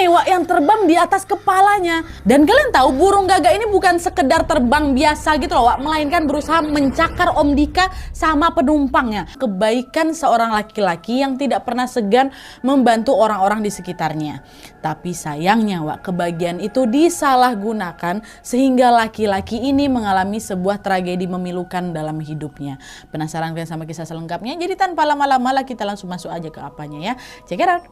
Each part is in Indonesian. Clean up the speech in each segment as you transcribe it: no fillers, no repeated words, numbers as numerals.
nih Wak yang terbang di atas kepalanya. Dan kalian tahu burung gagak ini bukan sekedar terbang biasa gitu loh Wak, melainkan berusaha mencakar Om Dika sama penumpangnya. Kebaikan seorang laki-laki yang tidak pernah segan membantu orang-orang di sekitarnya. Tapi sayangnya Wak, kebahagiaan itu disalahgunakan sehingga laki-laki ini mengalami sebuah tragedi memilukan dalam hidupnya. Penasaran kalian sama kisah selengkapnya? Jadi tanpa lama-lama lah kita langsung masuk aja ke apanya ya. Check it out.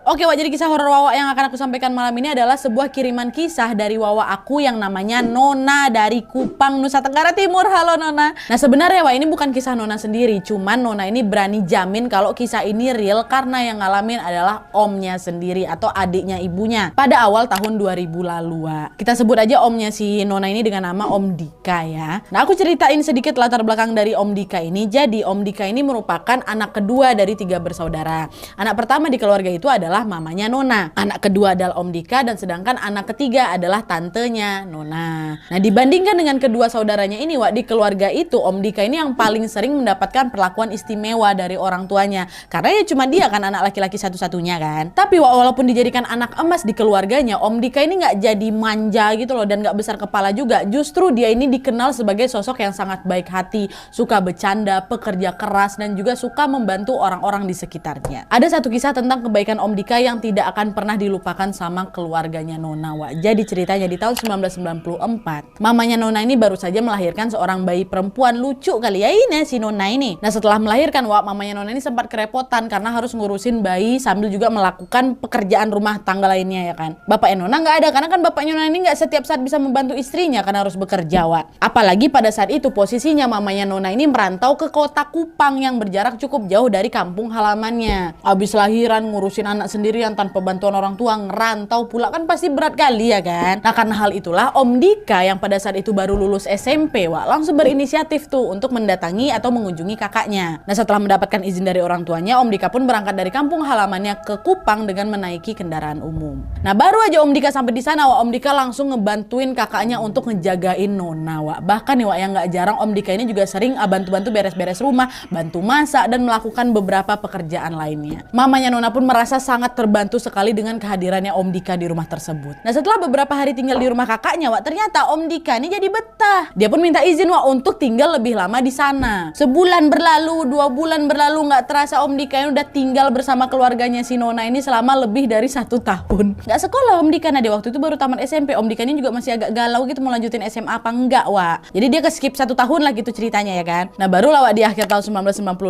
Oke Wak, jadi kisah horor Wawa yang akan aku sampaikan malam ini adalah sebuah kiriman kisah dari Wawa aku yang namanya Nona dari Kupang, Nusa Tenggara Timur. Halo Nona. Nah sebenarnya Wak, ini bukan kisah Nona sendiri, cuman Nona ini berani jamin kalau kisah ini real karena yang ngalamin adalah omnya sendiri atau adiknya ibunya pada awal tahun 2000 lalu Wak. Kita sebut aja omnya si Nona ini dengan nama Om Dika ya. Nah aku ceritain sedikit latar belakang dari Om Dika ini. Jadi Om Dika ini merupakan anak kedua dari 3 bersaudara. Anak pertama di keluarga itu adalah mamanya Nona, anak kedua adalah Om Dika, dan sedangkan anak ketiga adalah tantenya Nona. Nah dibandingkan dengan kedua saudaranya ini Wak, di keluarga itu Om Dika ini yang paling sering mendapatkan perlakuan istimewa dari orang tuanya, karena ya cuma dia kan anak laki-laki satu-satunya kan. Tapi Wak, walaupun dijadikan anak emas di keluarganya, Om Dika ini nggak jadi manja gitu loh dan nggak besar kepala juga. Justru dia ini dikenal sebagai sosok yang sangat baik hati, suka bercanda, pekerja keras, dan juga suka membantu orang-orang di sekitarnya. Ada satu kisah tentang kebaikan Om Dika yang tidak akan pernah dilupakan sama keluarganya Nona Wak. Jadi ceritanya di tahun 1994, mamanya Nona ini baru saja melahirkan seorang bayi perempuan. Lucu kali ya ini si Nona ini. Nah setelah melahirkan Wak, mamanya Nona ini sempat kerepotan karena harus ngurusin bayi sambil juga melakukan pekerjaan rumah tangga lainnya ya kan. Bapaknya Nona nggak ada karena kan bapaknya Nona ini nggak setiap saat bisa membantu istrinya karena harus bekerja Wak. Apalagi pada saat itu posisinya mamanya Nona ini merantau ke kota Kupang yang berjarak cukup jauh dari kampung halamannya. Abis lahiran ngurusin anak sendirian tanpa bantuan orang tua, ngerantau pula kan pasti berat kali ya kan. Nah karena hal itulah Om Dika yang pada saat itu baru lulus SMP Wak, langsung berinisiatif tuh untuk mendatangi atau mengunjungi kakaknya. Nah setelah mendapatkan izin dari orang tuanya, Om Dika pun berangkat dari kampung halamannya ke Kupang dengan menaiki kendaraan umum. Nah baru aja Om Dika sampai di sana Wak, Om Dika langsung ngebantuin kakaknya untuk ngejagain Nona Wak. Bahkan nih Wak, yang nggak jarang Om Dika ini juga sering bantu-bantu beres-beres rumah, bantu masak, dan melakukan beberapa pekerjaan lainnya. Mamanya Nona pun merasa sangat terbantu sekali dengan kehadirannya Om Dika di rumah tersebut. Nah setelah beberapa hari tinggal di rumah kakaknya Wak, ternyata Om Dika ini jadi betah. Dia pun minta izin Wak untuk tinggal lebih lama di sana. Sebulan berlalu, 2 bulan berlalu, nggak terasa Om Dika ini udah tinggal bersama keluarganya si Nona ini selama lebih dari 1 tahun. Nggak sekolah Om Dika, nah di waktu itu baru tamat SMP. Om Dika ini juga masih agak galau gitu mau lanjutin SMA apa enggak Wak. Jadi dia ke skip 1 tahun lah gitu ceritanya ya kan. Nah baru lah Wak di akhir tahun 1995